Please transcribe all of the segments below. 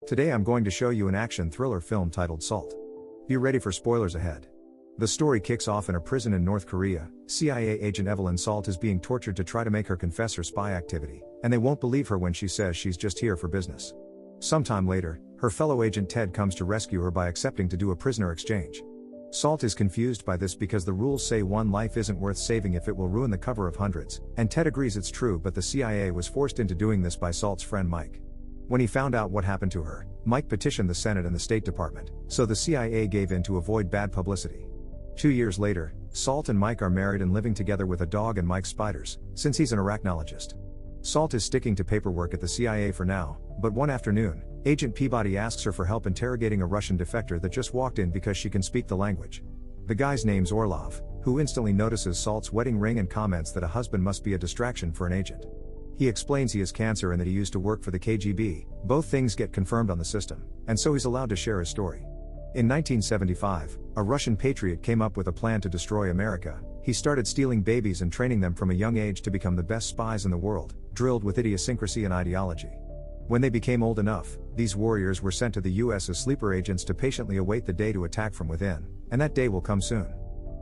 Today I'm going to show you an action thriller film titled Salt. Be ready for spoilers ahead. The story kicks off in a prison in North Korea. CIA agent Evelyn Salt is being tortured to try to make her confess her spy activity, and they won't believe her when she says she's just here for business. Sometime later, her fellow agent Ted comes to rescue her by accepting to do a prisoner exchange. Salt is confused by this because the rules say one life isn't worth saving if it will ruin the cover of hundreds, and Ted agrees it's true, but the CIA was forced into doing this by Salt's friend Mike. When he found out what happened to her, Mike petitioned the Senate and the State Department, so the CIA gave in to avoid bad publicity. 2 years later, Salt and Mike are married and living together with a dog and Mike's spiders, since he's an arachnologist. Salt is sticking to paperwork at the CIA for now, but one afternoon, Agent Peabody asks her for help interrogating a Russian defector that just walked in because she can speak the language. The guy's name's Orlov, who instantly notices Salt's wedding ring and comments that a husband must be a distraction for an agent. He explains he has cancer and that he used to work for the KGB. Both things get confirmed on the system, and so he's allowed to share his story. In 1975, a Russian patriot came up with a plan to destroy America. He started stealing babies and training them from a young age to become the best spies in the world, drilled with idiosyncrasy and ideology. When they became old enough, these warriors were sent to the US as sleeper agents to patiently await the day to attack from within, and that day will come soon.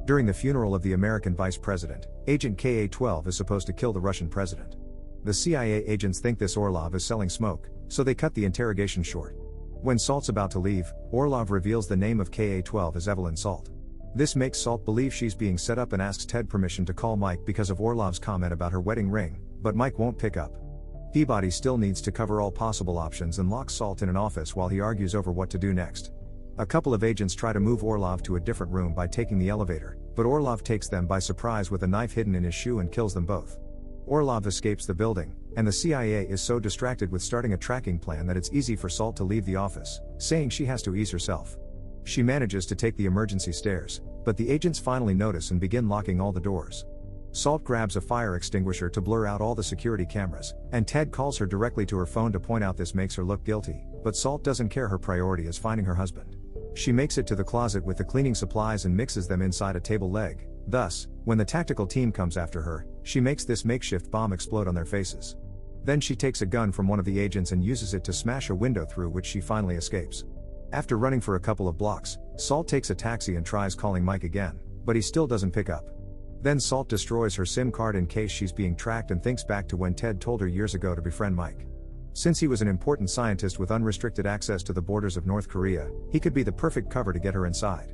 During the funeral of the American vice president, Agent KA-12 is supposed to kill the Russian president. The CIA agents think this Orlov is selling smoke, so they cut the interrogation short. When Salt's about to leave, Orlov reveals the name of KA-12 as Evelyn Salt. This makes Salt believe she's being set up and asks Ted permission to call Mike because of Orlov's comment about her wedding ring, but Mike won't pick up. Peabody still needs to cover all possible options and locks Salt in an office while he argues over what to do next. A couple of agents try to move Orlov to a different room by taking the elevator, but Orlov takes them by surprise with a knife hidden in his shoe and kills them both. Orlov escapes the building, and the CIA is so distracted with starting a tracking plan that it's easy for Salt to leave the office, saying she has to ease herself. She manages to take the emergency stairs, but the agents finally notice and begin locking all the doors. Salt grabs a fire extinguisher to blur out all the security cameras, and Ted calls her directly to her phone to point out this makes her look guilty, but Salt doesn't care. Her priority is finding her husband. She makes it to the closet with the cleaning supplies and mixes them inside a table leg. Thus, when the tactical team comes after her, she makes this makeshift bomb explode on their faces. Then she takes a gun from one of the agents and uses it to smash a window through which she finally escapes. After running for a couple of blocks, Salt takes a taxi and tries calling Mike again, but he still doesn't pick up. Then Salt destroys her SIM card in case she's being tracked and thinks back to when Ted told her years ago to befriend Mike. Since he was an important scientist with unrestricted access to the borders of North Korea, he could be the perfect cover to get her inside.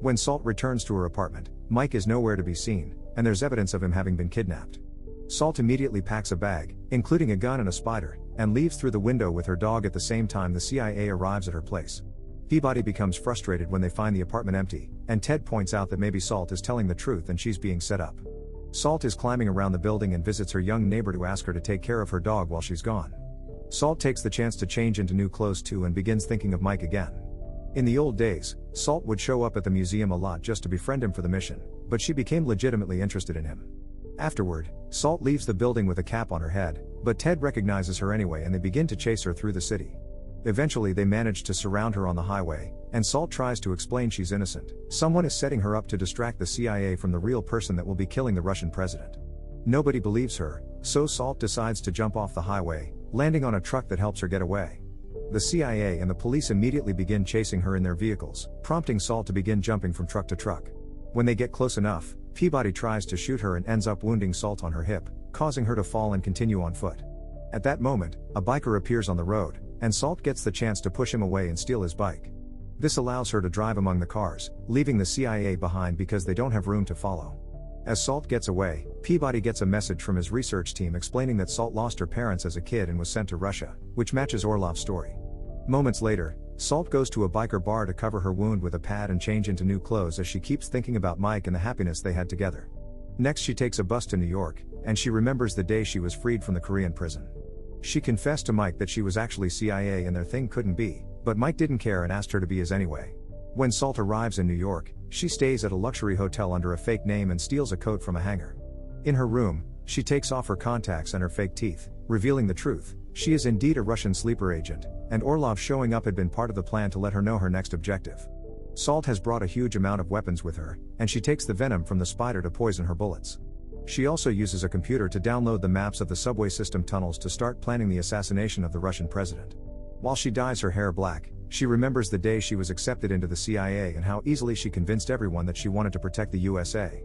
When Salt returns to her apartment, Mike is nowhere to be seen, and there's evidence of him having been kidnapped. Salt immediately packs a bag, including a gun and a spider, and leaves through the window with her dog. At the same time, the CIA arrives at her place. Peabody becomes frustrated when they find the apartment empty, and Ted points out that maybe Salt is telling the truth and she's being set up. Salt is climbing around the building and visits her young neighbor to ask her to take care of her dog while she's gone. Salt takes the chance to change into new clothes too and begins thinking of Mike again. In the old days, Salt would show up at the museum a lot just to befriend him for the mission, but she became legitimately interested in him. Afterward, Salt leaves the building with a cap on her head, but Ted recognizes her anyway and they begin to chase her through the city. Eventually they manage to surround her on the highway, and Salt tries to explain she's innocent. Someone is setting her up to distract the CIA from the real person that will be killing the Russian president. Nobody believes her, so Salt decides to jump off the highway, landing on a truck that helps her get away. The CIA and the police immediately begin chasing her in their vehicles, prompting Salt to begin jumping from truck to truck. When they get close enough, Peabody tries to shoot her and ends up wounding Salt on her hip, causing her to fall and continue on foot. At that moment, a biker appears on the road, and Salt gets the chance to push him away and steal his bike. This allows her to drive among the cars, leaving the CIA behind because they don't have room to follow. As Salt gets away, Peabody gets a message from his research team explaining that Salt lost her parents as a kid and was sent to Russia, which matches Orlov's story. Moments later, Salt goes to a biker bar to cover her wound with a pad and change into new clothes as she keeps thinking about Mike and the happiness they had together. Next she takes a bus to New York, and she remembers the day she was freed from the Korean prison. She confessed to Mike that she was actually CIA and their thing couldn't be, but Mike didn't care and asked her to be his anyway. When Salt arrives in New York, she stays at a luxury hotel under a fake name and steals a coat from a hanger. In her room, she takes off her contacts and her fake teeth, revealing the truth. She is indeed a Russian sleeper agent, and Orlov showing up had been part of the plan to let her know her next objective. Salt has brought a huge amount of weapons with her, and she takes the venom from the spider to poison her bullets. She also uses a computer to download the maps of the subway system tunnels to start planning the assassination of the Russian president. While she dyes her hair black, she remembers the day she was accepted into the CIA and how easily she convinced everyone that she wanted to protect the USA.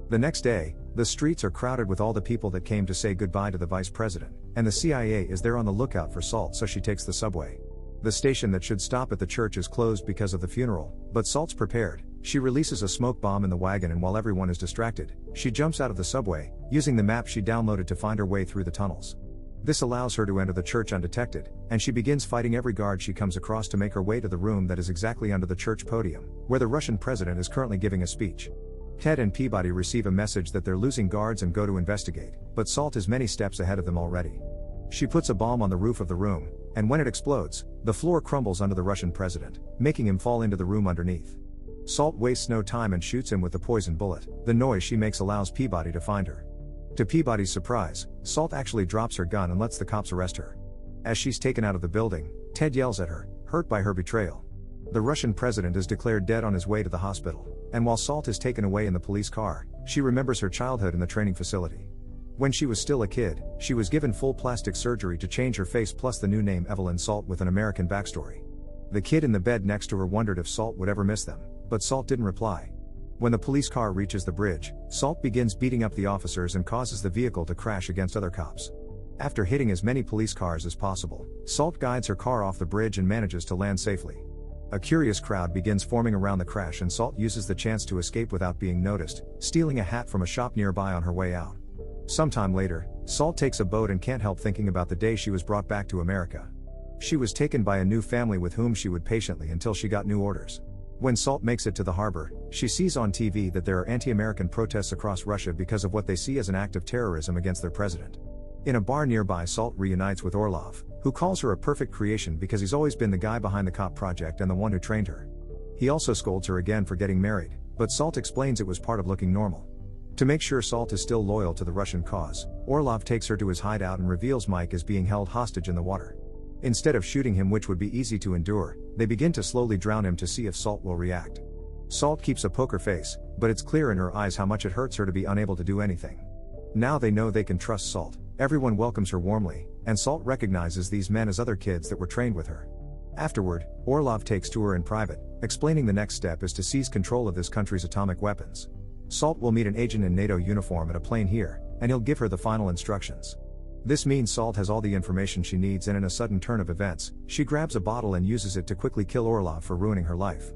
The next day, the streets are crowded with all the people that came to say goodbye to the vice president, and the CIA is there on the lookout for Salt, so she takes the subway. The station that should stop at the church is closed because of the funeral, but Salt's prepared. She releases a smoke bomb in the wagon, and while everyone is distracted, she jumps out of the subway, using the map she downloaded to find her way through the tunnels. This allows her to enter the church undetected, and she begins fighting every guard she comes across to make her way to the room that is exactly under the church podium, where the Russian president is currently giving a speech. Ted and Peabody receive a message that they're losing guards and go to investigate, but Salt is many steps ahead of them already. She puts a bomb on the roof of the room, and when it explodes, the floor crumbles under the Russian president, making him fall into the room underneath. Salt wastes no time and shoots him with the poison bullet. The noise she makes allows Peabody to find her. To Peabody's surprise, Salt actually drops her gun and lets the cops arrest her. As she's taken out of the building, Ted yells at her, hurt by her betrayal. The Russian president is declared dead on his way to the hospital, and while Salt is taken away in the police car, she remembers her childhood in the training facility. When she was still a kid, she was given full plastic surgery to change her face plus the new name Evelyn Salt with an American backstory. The kid in the bed next to her wondered if Salt would ever miss them, but Salt didn't reply. When the police car reaches the bridge, Salt begins beating up the officers and causes the vehicle to crash against other cops. After hitting as many police cars as possible, Salt guides her car off the bridge and manages to land safely. A curious crowd begins forming around the crash, and Salt uses the chance to escape without being noticed, stealing a hat from a shop nearby on her way out. Sometime later, Salt takes a boat and can't help thinking about the day she was brought back to America. She was taken by a new family with whom she would patiently until she got new orders. When Salt makes it to the harbor, she sees on TV that there are anti-American protests across Russia because of what they see as an act of terrorism against their president. In a bar nearby, Salt reunites with Orlov, who calls her a perfect creation because he's always been the guy behind the cop project and the one who trained her. He also scolds her again for getting married, but Salt explains it was part of looking normal. To make sure Salt is still loyal to the Russian cause, Orlov takes her to his hideout and reveals Mike is being held hostage in the water. Instead of shooting him, which would be easy to endure, they begin to slowly drown him to see if Salt will react. Salt keeps a poker face, but it's clear in her eyes how much it hurts her to be unable to do anything. Now they know they can trust Salt. Everyone welcomes her warmly, and Salt recognizes these men as other kids that were trained with her. Afterward, Orlov takes to her in private, explaining the next step is to seize control of this country's atomic weapons. Salt will meet an agent in NATO uniform at a plane here, and he'll give her the final instructions. This means Salt has all the information she needs, and in a sudden turn of events, she grabs a bottle and uses it to quickly kill Orlov for ruining her life.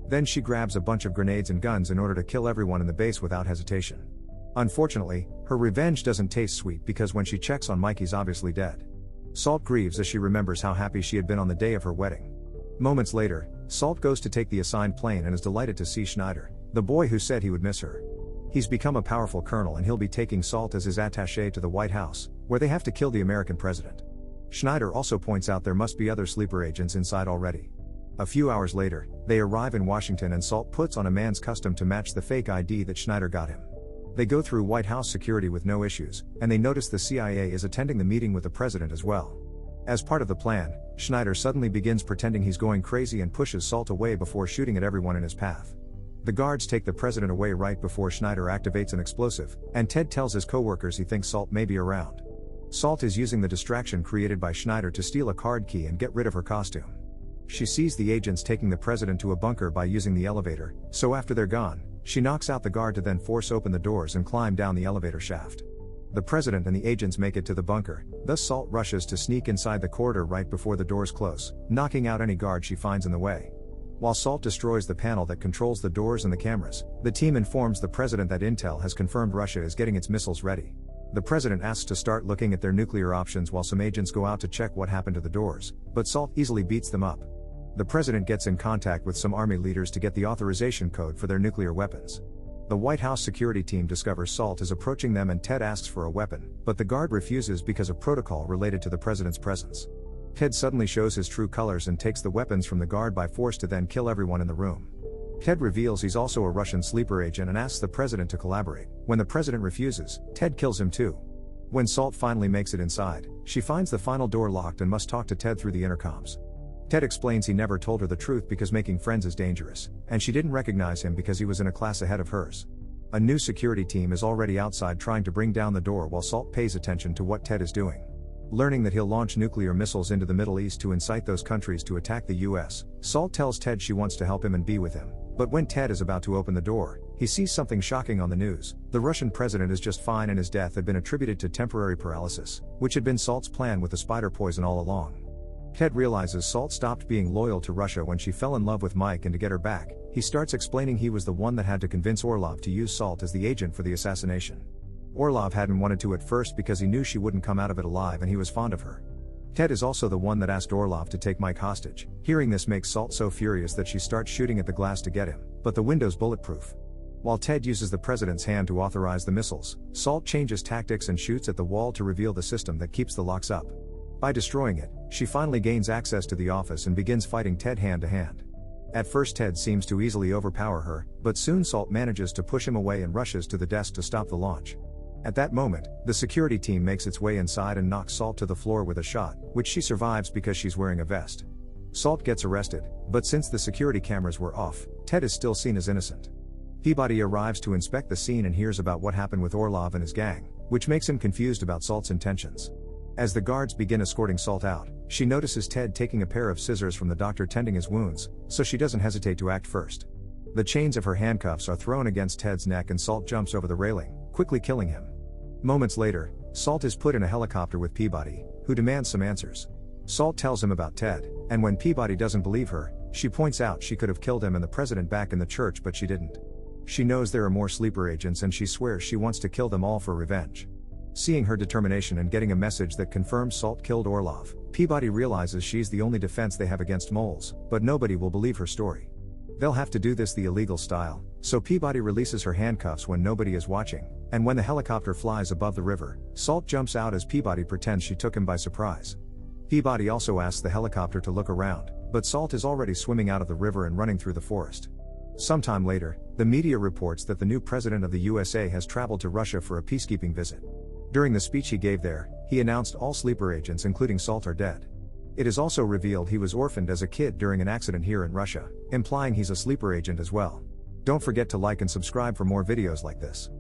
Then she grabs a bunch of grenades and guns in order to kill everyone in the base without hesitation. Unfortunately, her revenge doesn't taste sweet because when she checks on Mike, he's obviously dead. Salt grieves as she remembers how happy she had been on the day of her wedding. Moments later, Salt goes to take the assigned plane and is delighted to see Schneider, the boy who said he would miss her. He's become a powerful colonel, and he'll be taking Salt as his attaché to the White House, where they have to kill the American president. Schneider also points out there must be other sleeper agents inside already. A few hours later, they arrive in Washington, and Salt puts on a man's costume to match the fake ID that Schneider got him. They go through White House security with no issues, and they notice the CIA is attending the meeting with the president as well. As part of the plan, Schneider suddenly begins pretending he's going crazy and pushes Salt away before shooting at everyone in his path. The guards take the president away right before Schneider activates an explosive, and Ted tells his coworkers he thinks Salt may be around. Salt is using the distraction created by Schneider to steal a card key and get rid of her costume. She sees the agents taking the president to a bunker by using the elevator, so after they're gone, she knocks out the guard to then force open the doors and climb down the elevator shaft. The president and the agents make it to the bunker, thus Salt rushes to sneak inside the corridor right before the doors close, knocking out any guard she finds in the way. While Salt destroys the panel that controls the doors and the cameras, the team informs the president that Intel has confirmed Russia is getting its missiles ready. The president asks to start looking at their nuclear options while some agents go out to check what happened to the doors, but Salt easily beats them up. The president gets in contact with some army leaders to get the authorization code for their nuclear weapons. The White House security team discovers Salt is approaching them, and Ted asks for a weapon, but the guard refuses because of protocol related to the president's presence. Ted suddenly shows his true colors and takes the weapons from the guard by force to then kill everyone in the room. Ted reveals he's also a Russian sleeper agent and asks the president to collaborate. When the president refuses, Ted kills him too. When Salt finally makes it inside, she finds the final door locked and must talk to Ted through the intercoms. Ted explains he never told her the truth because making friends is dangerous, and she didn't recognize him because he was in a class ahead of hers. A new security team is already outside trying to bring down the door while Salt pays attention to what Ted is doing. Learning that he'll launch nuclear missiles into the Middle East to incite those countries to attack the US, Salt tells Ted she wants to help him and be with him. But when Ted is about to open the door, he sees something shocking on the news. The Russian president is just fine and his death had been attributed to temporary paralysis, which had been Salt's plan with the spider poison all along. Ted realizes Salt stopped being loyal to Russia when she fell in love with Mike, and to get her back, he starts explaining he was the one that had to convince Orlov to use Salt as the agent for the assassination. Orlov hadn't wanted to at first because he knew she wouldn't come out of it alive and he was fond of her. Ted is also the one that asked Orlov to take Mike hostage. Hearing this makes Salt so furious that she starts shooting at the glass to get him, but the window's bulletproof. While Ted uses the president's hand to authorize the missiles, Salt changes tactics and shoots at the wall to reveal the system that keeps the locks up. By destroying it, she finally gains access to the office and begins fighting Ted hand to hand. At first Ted seems to easily overpower her, but soon Salt manages to push him away and rushes to the desk to stop the launch. At that moment, the security team makes its way inside and knocks Salt to the floor with a shot, which she survives because she's wearing a vest. Salt gets arrested, but since the security cameras were off, Ted is still seen as innocent. Peabody arrives to inspect the scene and hears about what happened with Orlov and his gang, which makes him confused about Salt's intentions. As the guards begin escorting Salt out, she notices Ted taking a pair of scissors from the doctor tending his wounds, so she doesn't hesitate to act first. The chains of her handcuffs are thrown against Ted's neck and Salt jumps over the railing, quickly killing him. Moments later, Salt is put in a helicopter with Peabody, who demands some answers. Salt tells him about Ted, and when Peabody doesn't believe her, she points out she could have killed him and the president back in the church, but she didn't. She knows there are more sleeper agents and she swears she wants to kill them all for revenge. Seeing her determination and getting a message that confirms Salt killed Orlov, Peabody realizes she's the only defense they have against moles, but nobody will believe her story. They'll have to do this the illegal style, so Peabody releases her handcuffs when nobody is watching, and when the helicopter flies above the river, Salt jumps out as Peabody pretends she took him by surprise. Peabody also asks the helicopter to look around, but Salt is already swimming out of the river and running through the forest. Sometime later, the media reports that the new president of the USA has traveled to Russia for a peacekeeping visit. During the speech he gave there, he announced all sleeper agents including Salt are dead. It is also revealed he was orphaned as a kid during an accident here in Russia, implying he's a sleeper agent as well. Don't forget to like and subscribe for more videos like this.